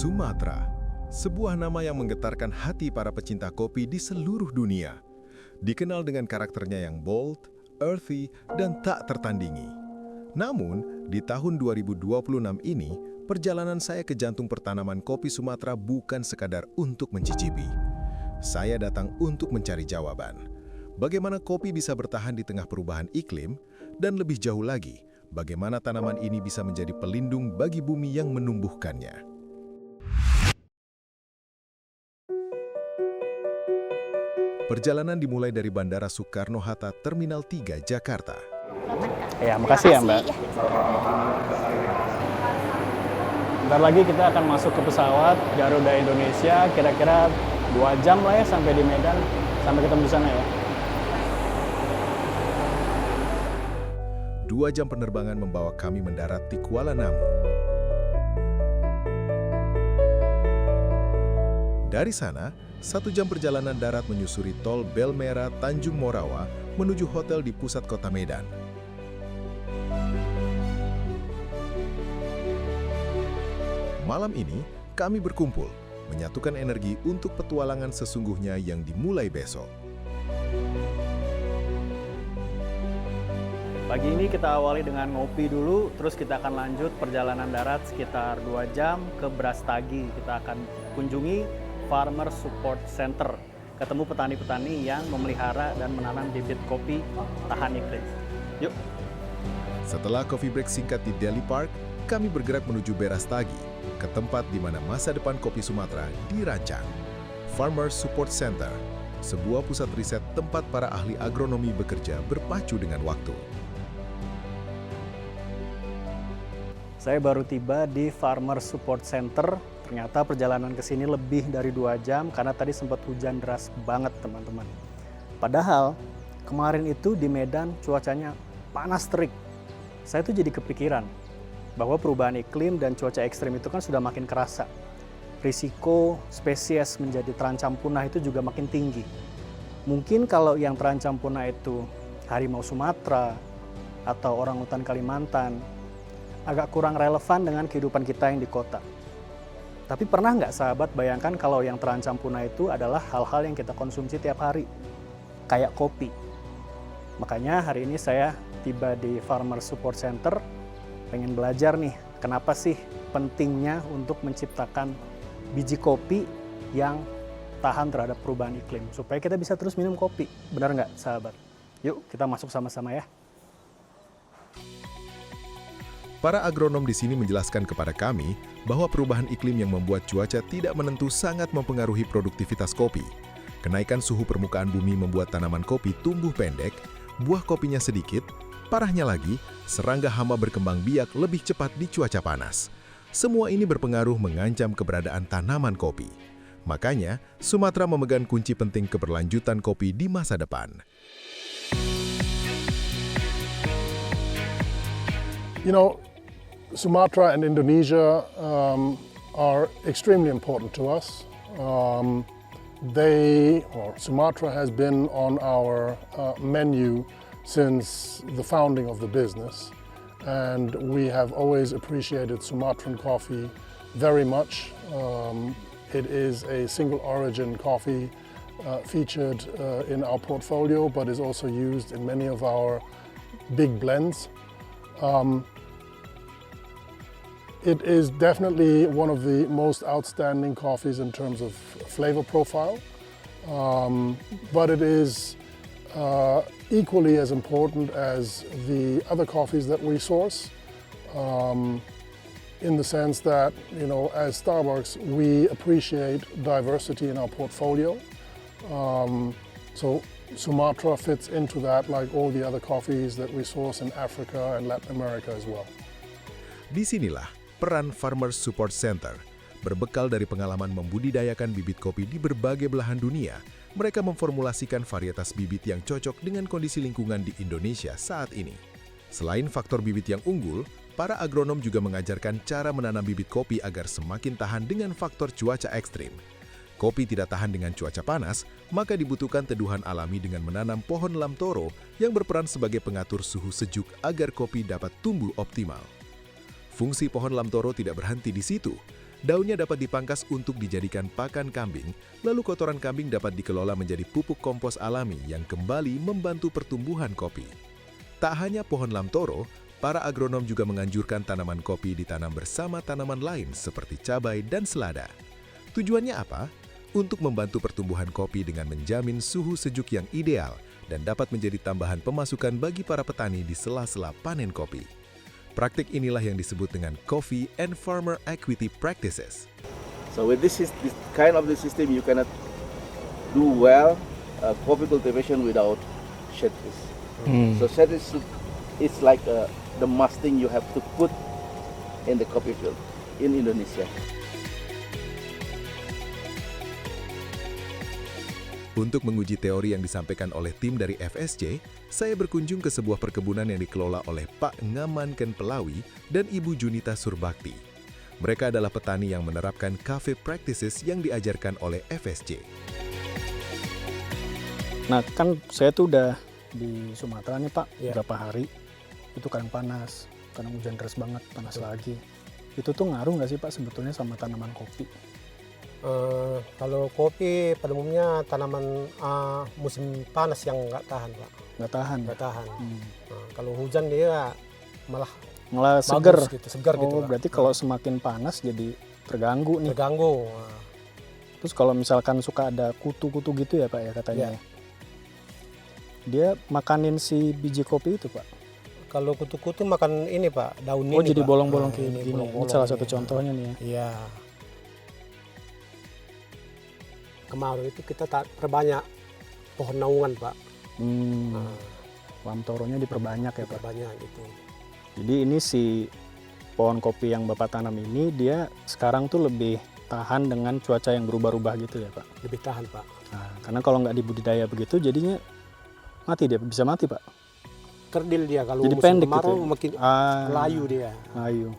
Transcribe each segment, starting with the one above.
Sumatra, sebuah nama yang menggetarkan hati para pecinta kopi di seluruh dunia. Dikenal dengan karakternya yang bold, earthy, dan tak tertandingi. Namun, di tahun 2026 ini, perjalanan saya ke jantung pertanaman kopi Sumatra bukan sekadar untuk mencicipi. Saya datang untuk mencari jawaban. Bagaimana kopi bisa bertahan di tengah perubahan iklim, dan lebih jauh lagi, bagaimana tanaman ini bisa menjadi pelindung bagi bumi yang menumbuhkannya. Perjalanan dimulai dari Bandara Soekarno-Hatta, Terminal 3, Jakarta. Ya, makasih ya Mbak. Bentar lagi kita akan masuk ke pesawat Garuda Indonesia, kira-kira 2 jam lah ya sampai di Medan, sampai ketemu di sana ya. 2 jam penerbangan membawa kami mendarat di Kuala Namu. Dari sana, 1 jam perjalanan darat menyusuri tol Belmera Tanjung Morawa menuju hotel di pusat kota Medan. Malam ini, kami berkumpul, menyatukan energi untuk petualangan sesungguhnya yang dimulai besok. Pagi ini kita awali dengan ngopi dulu, terus kita akan lanjut perjalanan darat sekitar 2 jam ke Brastagi. Kita akan kunjungi Farmer Support Center, ketemu petani-petani yang memelihara dan menanam bibit kopi tahan iklim. Yuk. Setelah coffee break singkat di Delhi Park, kami bergerak menuju Brastagi, ke tempat di mana masa depan kopi Sumatera dirancang. Farmer Support Center, sebuah pusat riset tempat para ahli agronomi bekerja berpacu dengan waktu. Saya baru tiba di Farmer Support Center. Ternyata perjalanan ke sini lebih dari 2 jam karena tadi sempat hujan deras banget teman-teman. Padahal kemarin itu di Medan cuacanya panas terik. Saya tuh jadi kepikiran bahwa perubahan iklim dan cuaca ekstrim itu kan sudah makin kerasa. Risiko spesies menjadi terancam punah itu juga makin tinggi. Mungkin kalau yang terancam punah itu harimau Sumatera atau orangutan Kalimantan, agak kurang relevan dengan kehidupan kita yang di kota. Tapi pernah nggak sahabat bayangkan kalau yang terancam punah itu adalah hal-hal yang kita konsumsi tiap hari, kayak kopi. Makanya hari ini saya tiba di Farmer Support Center, pengen belajar nih, kenapa sih pentingnya untuk menciptakan biji kopi yang tahan terhadap perubahan iklim, supaya kita bisa terus minum kopi. Benar nggak sahabat? Yuk kita masuk sama-sama ya. Para agronom di sini menjelaskan kepada kami bahwa perubahan iklim yang membuat cuaca tidak menentu sangat mempengaruhi produktivitas kopi. Kenaikan suhu permukaan bumi membuat tanaman kopi tumbuh pendek, buah kopinya sedikit, parahnya lagi, serangga hama berkembang biak lebih cepat di cuaca panas. Semua ini berpengaruh mengancam keberadaan tanaman kopi. Makanya, Sumatera memegang kunci penting keberlanjutan kopi di masa depan. You know, Sumatra and Indonesia are extremely important to us. Sumatra has been on our menu since the founding of the business, and we have always appreciated Sumatran coffee very much. It is a single origin coffee featured in our portfolio, but is also used in many of our big blends. It is definitely one of the most outstanding coffees in terms of flavor profile, but it is equally as important as the other coffees that we source, in the sense that, you know, as Starbucks, we appreciate diversity in our portfolio. So Sumatra fits into that like all the other coffees that we source in Africa and Latin America as well. Disinilah peran Farmer Support Center. Berbekal dari pengalaman membudidayakan bibit kopi di berbagai belahan dunia, mereka memformulasikan varietas bibit yang cocok dengan kondisi lingkungan di Indonesia saat ini. Selain faktor bibit yang unggul, para agronom juga mengajarkan cara menanam bibit kopi agar semakin tahan dengan faktor cuaca ekstrim. Kopi tidak tahan dengan cuaca panas, maka dibutuhkan teduhan alami dengan menanam pohon lamtoro yang berperan sebagai pengatur suhu sejuk agar kopi dapat tumbuh optimal. Fungsi pohon lamtoro tidak berhenti di situ. Daunnya dapat dipangkas untuk dijadikan pakan kambing, lalu kotoran kambing dapat dikelola menjadi pupuk kompos alami yang kembali membantu pertumbuhan kopi. Tak hanya pohon lamtoro, para agronom juga menganjurkan tanaman kopi ditanam bersama tanaman lain seperti cabai dan selada. Tujuannya apa? Untuk membantu pertumbuhan kopi dengan menjamin suhu sejuk yang ideal dan dapat menjadi tambahan pemasukan bagi para petani di sela-sela panen kopi. Praktik inilah yang disebut dengan Coffee and Farmer Equity Practices. So with this kind of the system, you cannot do well coffee cultivation without shade trees. So shade trees is like the must thing you have to put in the coffee field in Indonesia. Untuk menguji teori yang disampaikan oleh tim dari FSC, saya berkunjung ke sebuah perkebunan yang dikelola oleh Pak Ngamanken Pelawi dan Ibu Junita Surbakti. Mereka adalah petani yang menerapkan cafe practices yang diajarkan oleh FSC. Nah, kan saya tuh udah di Sumatera nih Pak, berapa hari. Itu kadang panas, kadang hujan deras banget, panas lagi. Itu tuh ngaruh nggak sih Pak sebetulnya sama tanaman kopi? Kalau kopi pada umumnya tanaman musim panas yang nggak tahan Pak. Nggak tahan? Nggak tahan. Kalau hujan dia malah segar gitu, segar gitu. Oh, berarti kalau semakin panas jadi terganggu nih. Terganggu. Terus kalau misalkan suka ada kutu-kutu gitu ya Pak ya katanya. Iya. Dia makanin si biji kopi itu Pak? Kalau kutu-kutu makan ini Pak, daun ini. Oh, jadi Pak. bolong-bolong kayak gini. bolong-bolong Ini salah satu ini. contohnya nih ya. Iya. Kemarin itu kita perbanyak pohon naungan Pak. Lamtoronya diperbanyak ya Pak? Banyak gitu. Jadi ini si pohon kopi yang Bapak tanam ini dia sekarang tuh lebih tahan dengan cuaca yang berubah-ubah gitu ya Pak? Lebih tahan Pak. Nah, karena kalau nggak dibudidaya begitu jadinya mati dia, bisa mati Pak? Kerdil dia kalau jadi musim pendek kemarau gitu ya? makin layu dia. Layu.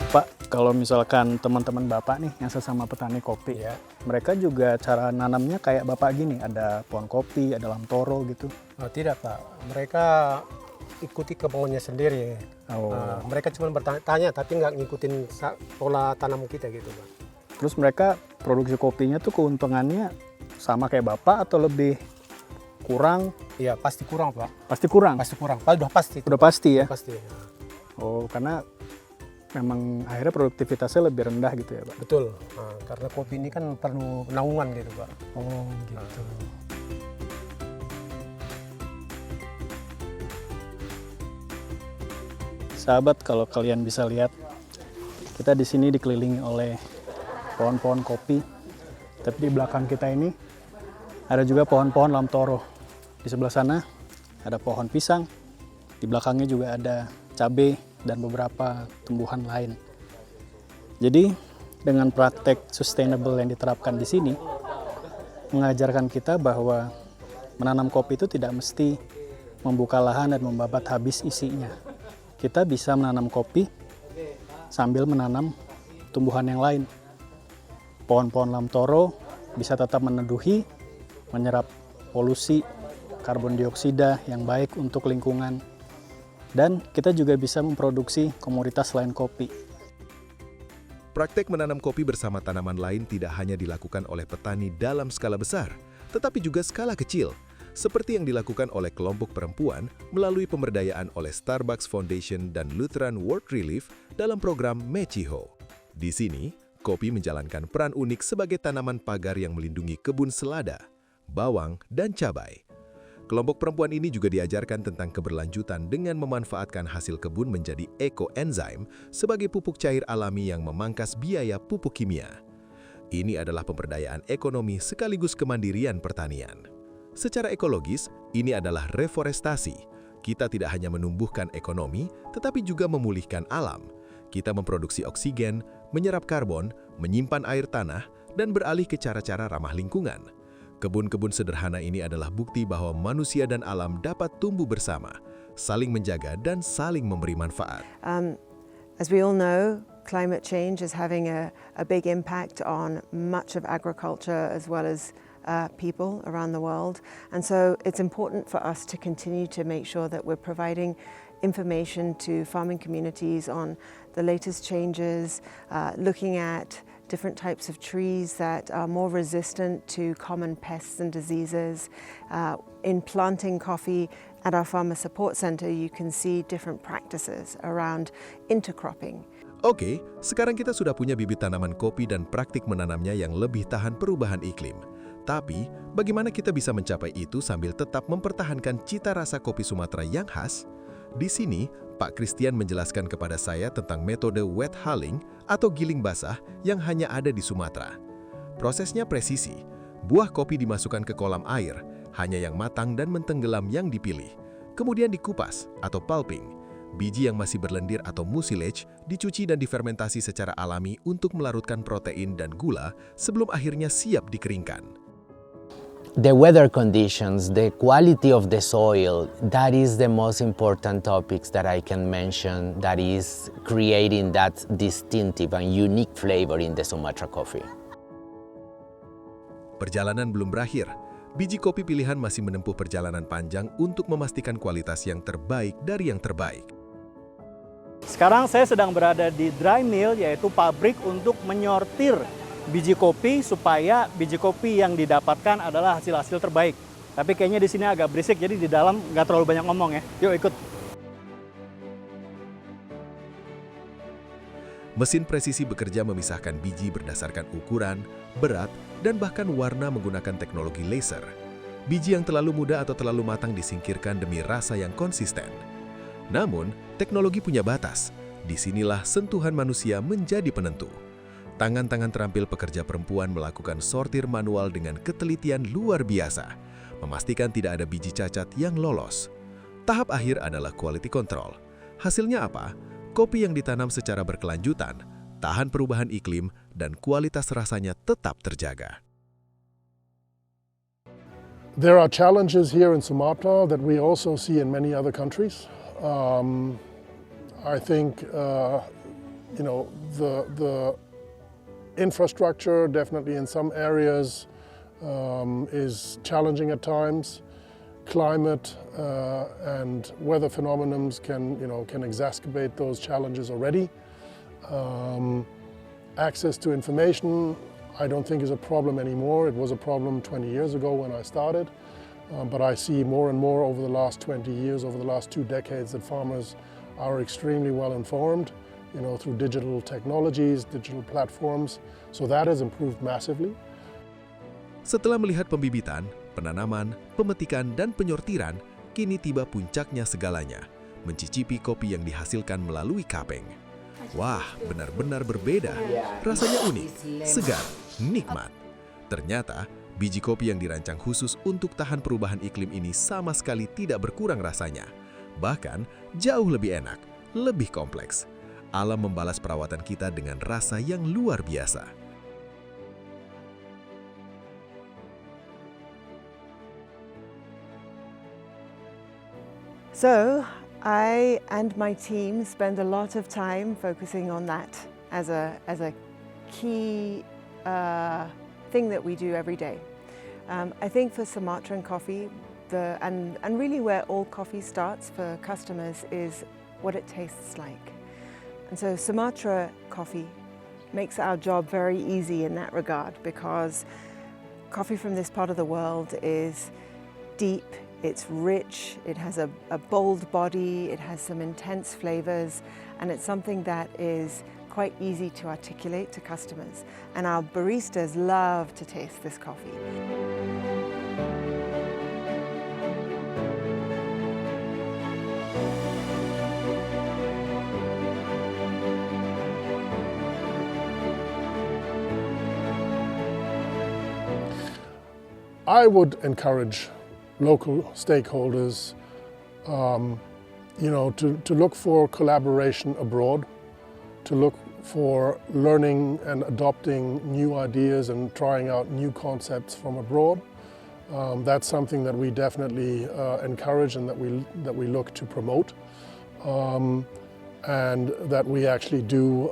Pak, kalau misalkan teman-teman Bapak nih yang sesama petani kopi, Ya. mereka juga cara nanamnya kayak Bapak gini, ada pohon kopi, ada lamtoro gitu? Tidak Pak, mereka ikuti kemauannya sendiri. Oh. Mereka cuma bertanya tapi nggak ngikutin pola tanam kita gitu Pak. Terus mereka produksi kopinya tuh keuntungannya sama kayak Bapak atau lebih kurang? Iya pasti kurang Pak. Pasti kurang? Pasti kurang, udah pasti. Udah pasti ya? Pasti. Oh, karena memang akhirnya produktivitasnya lebih rendah gitu ya Pak? Betul, karena kopi ini kan perlu naungan gitu Pak. Oh gitu. Sahabat, kalau kalian bisa lihat, kita di sini dikelilingi oleh pohon-pohon kopi. Tapi di belakang kita ini ada juga pohon-pohon lamtoro. Di sebelah sana ada pohon pisang. Di belakangnya juga ada cabai dan beberapa tumbuhan lain. Jadi dengan praktek sustainable yang diterapkan di sini mengajarkan kita bahwa menanam kopi itu tidak mesti membuka lahan dan membabat habis isinya. Kita bisa menanam kopi sambil menanam tumbuhan yang lain. Pohon-pohon lamtoro bisa tetap meneduhi, menyerap polusi, karbon dioksida yang baik untuk lingkungan. Dan kita juga bisa memproduksi komoditas selain kopi. Praktek menanam kopi bersama tanaman lain tidak hanya dilakukan oleh petani dalam skala besar, tetapi juga skala kecil, seperti yang dilakukan oleh kelompok perempuan melalui pemberdayaan oleh Starbucks Foundation dan Lutheran World Relief dalam program Mechiho. Di sini, kopi menjalankan peran unik sebagai tanaman pagar yang melindungi kebun selada, bawang, dan cabai. Kelompok perempuan ini juga diajarkan tentang keberlanjutan dengan memanfaatkan hasil kebun menjadi ekoenzim sebagai pupuk cair alami yang memangkas biaya pupuk kimia. Ini adalah pemberdayaan ekonomi sekaligus kemandirian pertanian. Secara ekologis, ini adalah reforestasi. Kita tidak hanya menumbuhkan ekonomi, tetapi juga memulihkan alam. Kita memproduksi oksigen, menyerap karbon, menyimpan air tanah, dan beralih ke cara-cara ramah lingkungan. Kebun-kebun sederhana ini adalah bukti bahwa manusia dan alam dapat tumbuh bersama, saling menjaga, dan saling memberi manfaat. As we all know, climate change is having a big impact on much of agriculture as well as people around the world. And so it's important for us to continue to make sure that we're providing information to farming communities on the latest changes, looking at different types of trees that are more resistant to common pests and diseases. In planting coffee at our Farmer Support Center, you can see different practices around intercropping. Oke, sekarang kita sudah punya bibit tanaman kopi dan praktik menanamnya yang lebih tahan perubahan iklim. Tapi, bagaimana kita bisa mencapai itu sambil tetap mempertahankan cita rasa kopi Sumatera yang khas? Di sini, Pak Christian menjelaskan kepada saya tentang metode wet hulling atau giling basah yang hanya ada di Sumatera. Prosesnya presisi. Buah kopi dimasukkan ke kolam air, hanya yang matang dan mentenggelam yang dipilih. Kemudian dikupas atau pulping. Biji yang masih berlendir atau mucilage dicuci dan difermentasi secara alami untuk melarutkan protein dan gula sebelum akhirnya siap dikeringkan. The weather conditions, the quality of the soil, that is the most important topics that I can mention that is creating that distinctive and unique flavor in the Sumatra coffee. Perjalanan belum berakhir. Biji kopi pilihan masih menempuh perjalanan panjang untuk memastikan kualitas yang terbaik dari yang terbaik. Sekarang saya sedang berada di dry mill, yaitu pabrik untuk menyortir biji kopi supaya biji kopi yang didapatkan adalah hasil-hasil terbaik. Tapi kayaknya di sini agak berisik, jadi di dalam nggak terlalu banyak ngomong ya. Yuk ikut. Mesin presisi bekerja memisahkan biji berdasarkan ukuran, berat, dan bahkan warna menggunakan teknologi laser. Biji yang terlalu muda atau terlalu matang disingkirkan demi rasa yang konsisten. Namun, teknologi punya batas. Disinilah sentuhan manusia menjadi penentu. Tangan-tangan terampil pekerja perempuan melakukan sortir manual dengan ketelitian luar biasa, memastikan tidak ada biji cacat yang lolos. Tahap akhir adalah quality control. Hasilnya apa? Kopi yang ditanam secara berkelanjutan, tahan perubahan iklim, dan kualitas rasanya tetap terjaga. There are challenges here in Sumatra that we also see in many other countries. I think, the infrastructure definitely in some areas is challenging at times. Climate and weather phenomena can exacerbate those challenges already. Access to information, I don't think is a problem anymore. It was a problem 20 years ago when I started, but I see more and more over the last 20 years, over the last 2 decades, that farmers are extremely well informed, through digital technologies, digital platforms. So that has improved massively. Setelah melihat pembibitan, penanaman, pemetikan, dan penyortiran, kini tiba puncaknya segalanya, mencicipi kopi yang dihasilkan melalui kapeng. Wah, benar-benar berbeda. Rasanya unik, segar, nikmat. Ternyata, biji kopi yang dirancang khusus untuk tahan perubahan iklim ini sama sekali tidak berkurang rasanya. Bahkan, jauh lebih enak, lebih kompleks. Alam membalas perawatan kita dengan rasa yang luar biasa. So, I and my team spend a lot of time focusing on that as a key thing that we do every day. I think for Sumatran coffee, and really where all coffee starts for customers is what it tastes like. And so Sumatra coffee makes our job very easy in that regard, because coffee from this part of the world is deep, it's rich, it has a bold body, it has some intense flavors, and it's something that is quite easy to articulate to customers. And our baristas love to taste this coffee. I would encourage local stakeholders, to look for collaboration abroad, to look for learning and adopting new ideas and trying out new concepts from abroad. That's something that we definitely encourage and that we look to promote, and that we actually do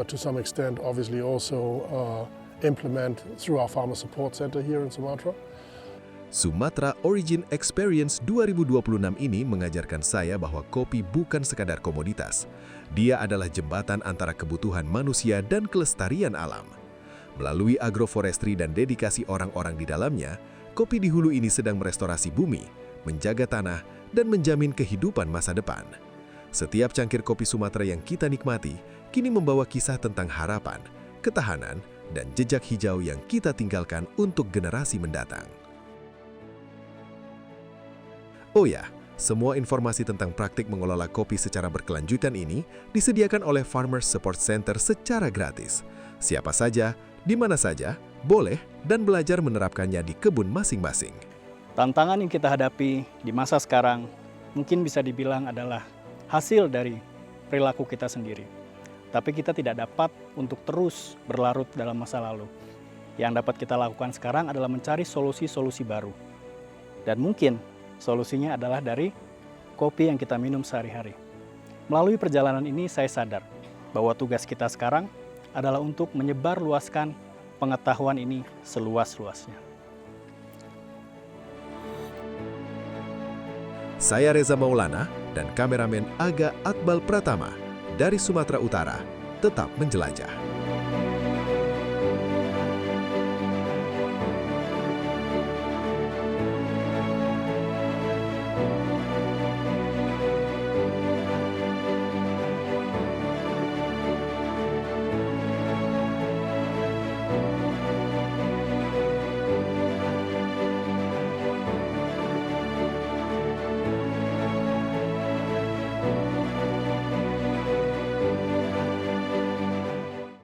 to some extent, obviously, also implement through our Farmer Support Center here in Sumatra. Sumatra Origin Experience 2026 ini mengajarkan saya bahwa kopi bukan sekadar komoditas. Dia adalah jembatan antara kebutuhan manusia dan kelestarian alam. Melalui agroforestry dan dedikasi orang-orang di dalamnya, kopi di hulu ini sedang merestorasi bumi, menjaga tanah, dan menjamin kehidupan masa depan. Setiap cangkir kopi Sumatra yang kita nikmati, kini membawa kisah tentang harapan, ketahanan, dan jejak hijau yang kita tinggalkan untuk generasi mendatang. Oh ya, semua informasi tentang praktik mengelola kopi secara berkelanjutan ini disediakan oleh Farmers Support Center secara gratis. Siapa saja, di mana saja, boleh dan belajar menerapkannya di kebun masing-masing. Tantangan yang kita hadapi di masa sekarang mungkin bisa dibilang adalah hasil dari perilaku kita sendiri. Tapi kita tidak dapat untuk terus berlarut dalam masa lalu. Yang dapat kita lakukan sekarang adalah mencari solusi-solusi baru. Dan mungkin solusinya adalah dari kopi yang kita minum sehari-hari. Melalui perjalanan ini saya sadar bahwa tugas kita sekarang adalah untuk menyebarluaskan pengetahuan ini seluas-luasnya. Saya Reza Maulana dan kameramen Aga Akbal Pratama dari Sumatera Utara. Tetap menjelajah.